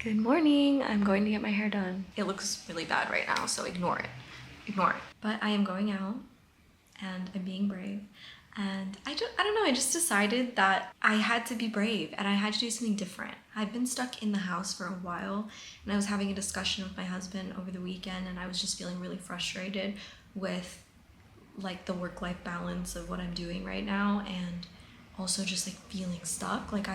Good morning. I'm going to get my hair done. It looks really bad right now, so ignore it. Ignore it. But I am going out and I'm being brave. And I don't know, I just decided that I had to be brave and I had to do something different. I've been stuck in the house for a while and I was having a discussion with my husband over the weekend and I was just feeling really frustrated with like the work-life balance of what I'm doing right now and also just like feeling stuck. Like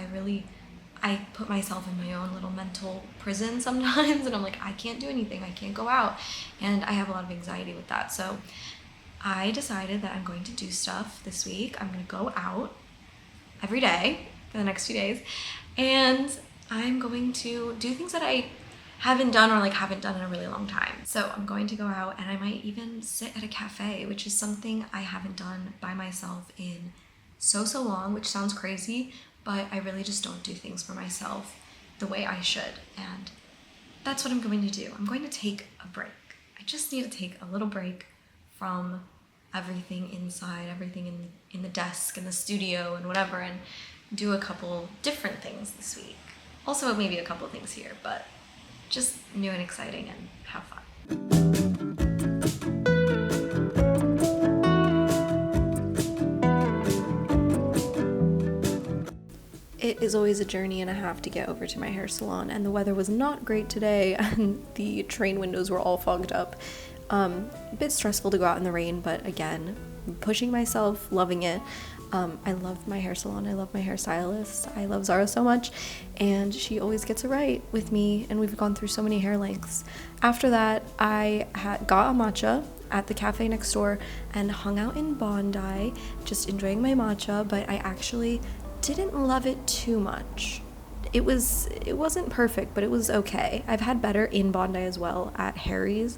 I put myself in my own little mental prison sometimes and I'm like, I can't do anything, I can't go out. And I have a lot of anxiety with that. So I decided that I'm going to do stuff this week. I'm gonna go out every day for the next few days. And I'm going to do things that I haven't done or like haven't done in a really long time. So I'm going to go out and I might even sit at a cafe, which is something I haven't done by myself in so long, which sounds crazy, but I really just don't do things for myself the way I should. And that's what I'm going to do. I'm going to take a break. I just need to take a little break from everything inside, everything in the desk and the studio and whatever, and do a couple different things this week. Also maybe a couple things here, but just new and exciting and have fun. It is always a journey and a half to get over to my hair salon, and the weather was not great today and the train windows were all fogged up. A bit stressful to go out in the rain, but again, pushing myself, loving it. I love my hair salon, I love my hairstylist, I love Zara so much, and she always gets it right with me, and we've gone through so many hair lengths. After that, I got a matcha at the cafe next door and hung out in Bondi, just enjoying my matcha, but I actually didn't love it too much. It wasn't perfect, but it was okay. I've had better in Bondi as well, at Harry's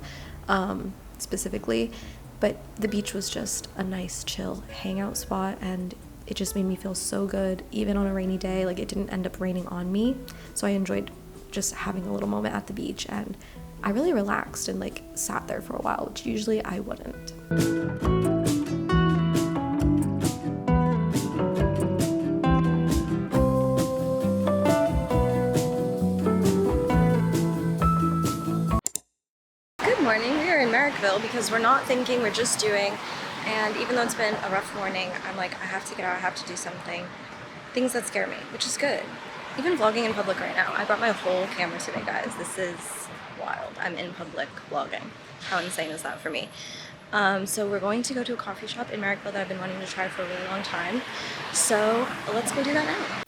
specifically, but the beach was just a nice chill hangout spot and it just made me feel so good even on a rainy day. Like, it didn't end up raining on me, so I enjoyed just having a little moment at the beach, and I really relaxed and like sat there for a while, which usually I wouldn't. Because we're not thinking, we're just doing, and even though it's been a rough morning, I'm like, I have to get out, I have to do something, things that scare me, which is good. Even vlogging in public right now, I brought my whole camera today, guys. This is wild. I'm in public vlogging. How insane is that for me? So we're going to go to a coffee shop in Marrickville that I've been wanting to try for a really long time, so let's go do that now.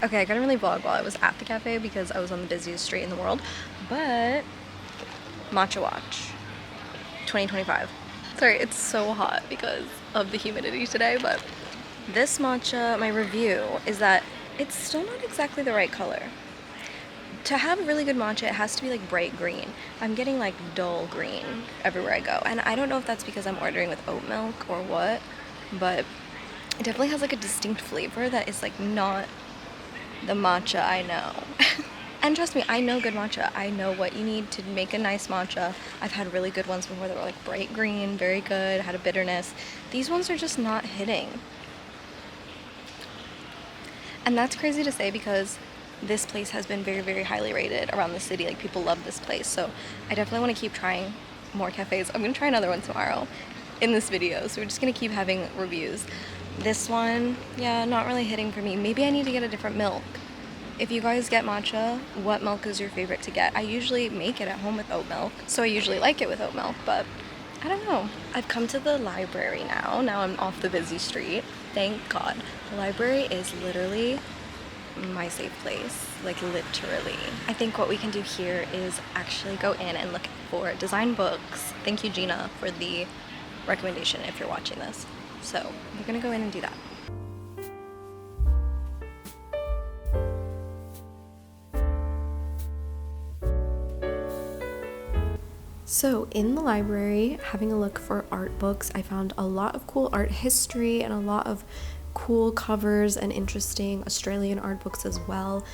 Okay, I couldn't really vlog while I was at the cafe because I was on the busiest street in the world, but Matcha Watch 2025. Sorry, it's so hot because of the humidity today, but this matcha, my review is that it's still not exactly the right color. To have really good matcha, it has to be like bright green. I'm getting like dull green everywhere I go, and I don't know if that's because I'm ordering with oat milk or what, but it definitely has like a distinct flavor that is like not the matcha I know. And trust me, I know good matcha. I know what you need to make a nice matcha. I've had really good ones before that were like bright green, very good, had a bitterness. These ones are just not hitting. And that's crazy to say because this place has been very, very highly rated around the city. Like, people love this place. So I definitely want to keep trying more cafes. I'm going to try another one tomorrow in this video. So we're just going to keep having reviews. This one, yeah, not really hitting for me. Maybe I need to get a different milk. If you guys get matcha, what milk is your favorite to get? I usually make it at home with oat milk, so I usually like it with oat milk, but I don't know. I've come to the library now. Now I'm off the busy street. Thank God. The library is literally my safe place, like literally. I think what we can do here is actually go in and look for design books. Thank you, Gina, for the recommendation if you're watching this. So we're gonna go in and do that. So in the library, having a look for art books, I found a lot of cool art history and a lot of cool covers and interesting Australian art books as well.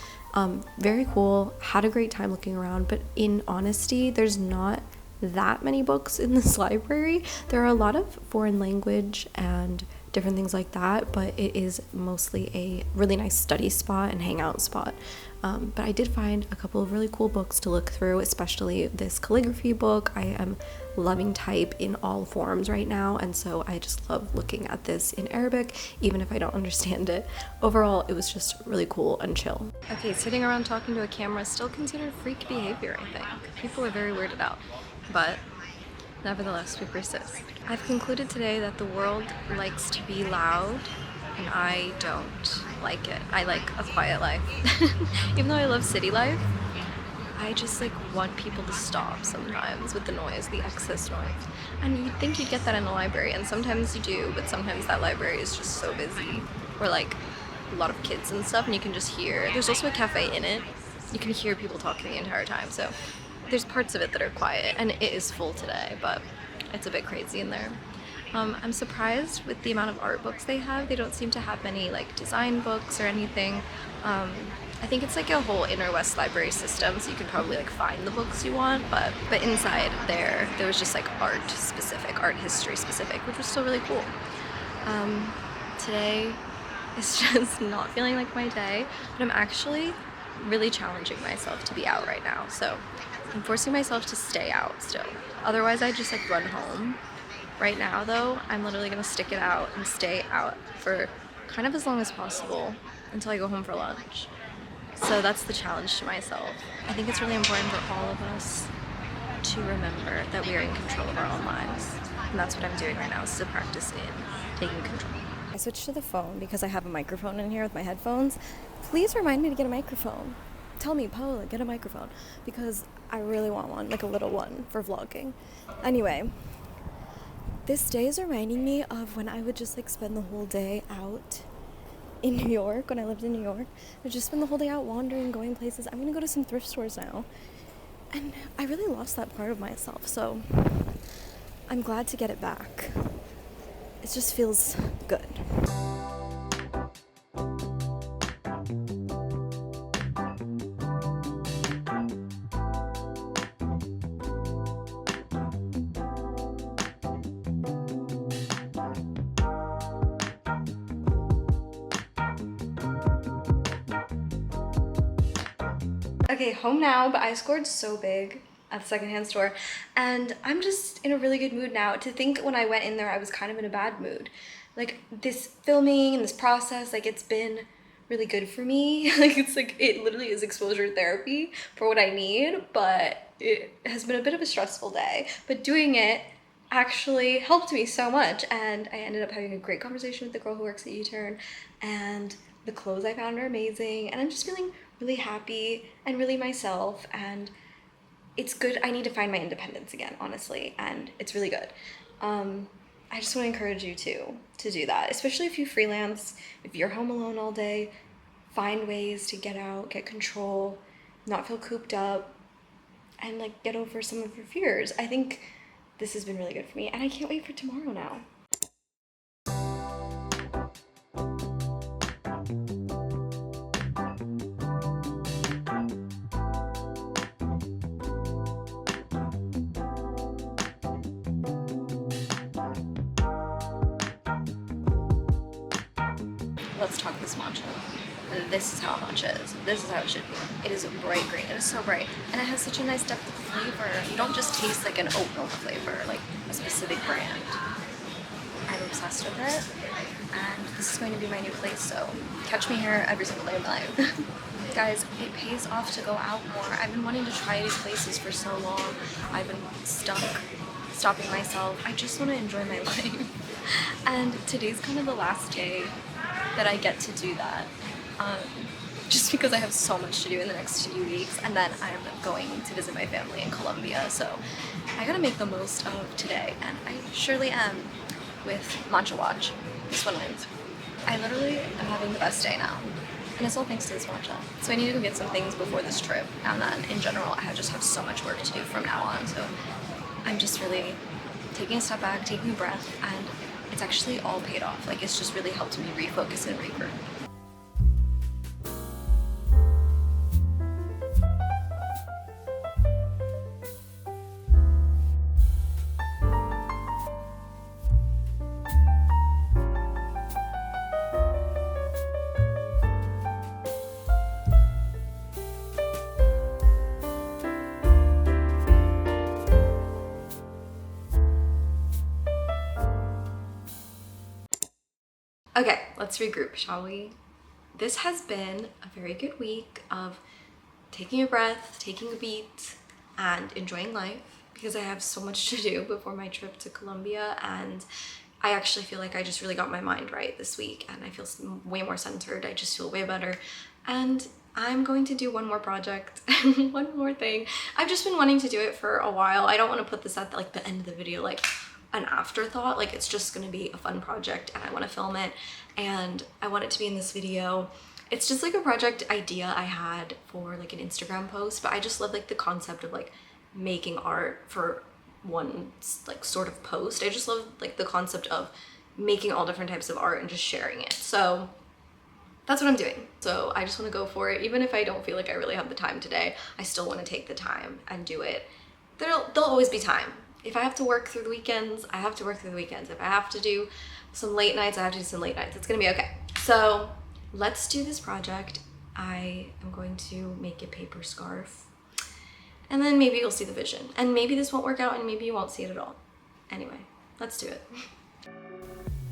Very cool, had a great time looking around, but in honesty, there's not that many books in this library. There are a lot of foreign language and different things like that, but it is mostly a really nice study spot and hangout spot. But I did find a couple of really cool books to look through, especially this calligraphy book. I am loving type in all forms right now, and so I just love looking at this in Arabic, even if I don't understand it. Overall, it was just really cool and chill. Okay, sitting around talking to a camera is still considered freak behavior, I think. People are very weirded out, but nevertheless, we persist. I've concluded today that the world likes to be loud, and I don't like it. I like a quiet life. Even though I love city life, I just like want people to stop sometimes with the noise, the excess noise. And you'd think you'd get that in a library, and sometimes you do, but sometimes that library is just so busy. Or like a lot of kids and stuff, and you can just hear. There's also a cafe in it. You can hear people talking the entire time, so there's parts of it that are quiet, and it is full today, but it's a bit crazy in there. I'm surprised with the amount of art books they have. They don't seem to have many like design books or anything. I think it's like a whole inner west library system, so you can probably like find the books you want, but inside there was just like art specific, art history specific, which was still really cool. Today is just not feeling like my day, but I'm actually really challenging myself to be out right now, so I'm forcing myself to stay out still. Otherwise I just like run home. Right now though, I'm literally gonna stick it out and stay out for kind of as long as possible until I go home for lunch. So that's the challenge to myself. I think it's really important for all of us to remember that we are in control of our own lives. And that's what I'm doing right now. This is a practice in taking control. I switched to the phone because I have a microphone in here with my headphones. Please remind me to get a microphone. Tell me, Paola, get a microphone, because I really want one, like a little one for vlogging. Anyway, this day is reminding me of when I would just like spend the whole day out in New York, when I lived in New York. I would just spend the whole day out wandering, going places. I'm gonna go to some thrift stores now. And I really lost that part of myself, so I'm glad to get it back. It just feels good. Okay, home now, but I scored so big at the secondhand store, and I'm just in a really good mood now. To think when I went in there, I was kind of in a bad mood. Like, this filming and this process, like, it's been really good for me. Like, it's like, it literally is exposure therapy for what I need, but it has been a bit of a stressful day. But doing it actually helped me so much, and I ended up having a great conversation with the girl who works at U-Turn, and the clothes I found are amazing, and I'm just feeling really happy and really myself, and it's good. I need to find my independence again, honestly, and it's really good. I just want to encourage you to do that, especially if you freelance, if you're home alone all day. Find ways to get out, get control, not feel cooped up, and like get over some of your fears. I think this has been really good for me, and I can't wait for tomorrow now. Let's talk this matcha. This is how a matcha is. This is how it should be. It is bright green. It is so bright. And it has such a nice depth of flavor. You don't just taste like an oat milk flavor, like a specific brand. I'm obsessed with it. And this is going to be my new place, so catch me here every single day of my life. Guys, it pays off to go out more. I've been wanting to try these places for so long. I've been stuck, stopping myself. I just want to enjoy my life. And today's kind of the last day that I get to do that, just because I have so much to do in the next few weeks, and then I'm going to visit my family in Colombia, so I gotta make the most of today, and I surely am with Matcha Watch. This one wins. I literally am having the best day now, and it's all thanks to this matcha. So I need to go get some things before this trip, and then in general I just have so much work to do from now on, so I'm just really taking a step back, taking a breath, and it's actually all paid off. Like, it's just really helped me refocus and regroup. Okay, let's regroup, shall we? This has been a very good week of taking a breath, taking a beat, and enjoying life because I have so much to do before my trip to Colombia, and I actually feel like I just really got my mind right this week and I feel way more centered. I just feel way better. And I'm going to do one more project, one more thing. I've just been wanting to do it for a while. I don't want to put this at like the end of the video like an afterthought. Like, it's just going to be a fun project and I want to film it and I want it to be in this video. It's just like a project idea I had for like an Instagram post, but I just love like the concept of like making art for one like sort of post. I just love like the concept of making all different types of art and just sharing it. So that's what I'm doing. So I just want to go for it. Even if I don't feel like I really have the time today, I still want to take the time and do it. There'll always be time. If I have to work through the weekends, I have to work through the weekends. If I have to do some late nights, I have to do some late nights. It's gonna be okay. So let's do this project. I am going to make a paper scarf. And then maybe you'll see the vision. And maybe this won't work out and maybe you won't see it at all. Anyway, let's do it.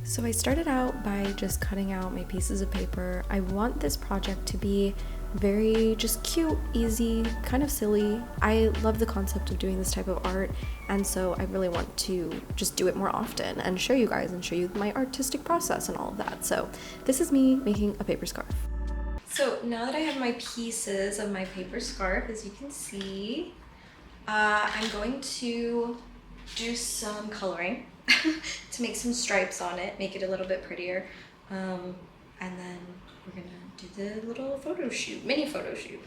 So I started out by just cutting out my pieces of paper. I want this project to be very just cute, easy, kind of silly. I love the concept of doing this type of art, and so I really want to just do it more often and show you guys and show you my artistic process and all of that. So this is me making a paper scarf. So now that I have my pieces of my paper scarf, as you can see, I'm going to do some coloring to make some stripes on it, make it a little bit prettier. And then we're gonna do the little photo shoot, mini photo shoot.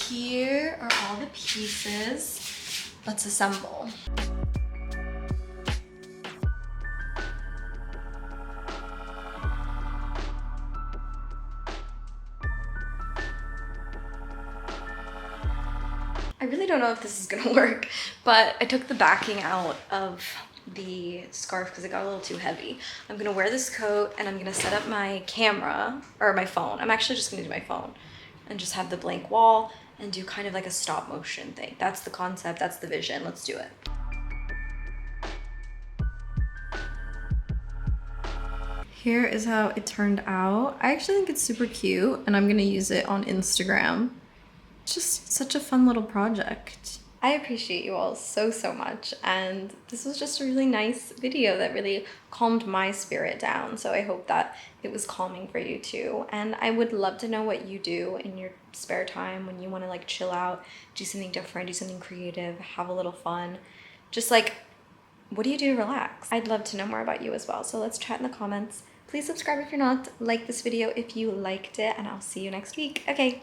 Here are all the pieces. Let's assemble. I really don't know if this is gonna work, but I took the backing out of the scarf because it got a little too heavy. I'm gonna wear this coat and I'm gonna set up my camera, or my phone. I'm actually just gonna do my phone and just have the blank wall and do kind of like a stop motion thing. That's the concept, that's the vision. Let's do it. Here is how it turned out. I actually think it's super cute and I'm gonna use it on Instagram. It's just such a fun little project. I appreciate you all so much, and this was just a really nice video that really calmed my spirit down, so I hope that it was calming for you too. And I would love to know what you do in your spare time when you want to like chill out, do something different, do something creative, have a little fun. Just like, what do you do to relax? I'd love to know more about you as well, so let's chat in the comments. Please subscribe if you're not, like this video if you liked it, and I'll see you next week. Okay.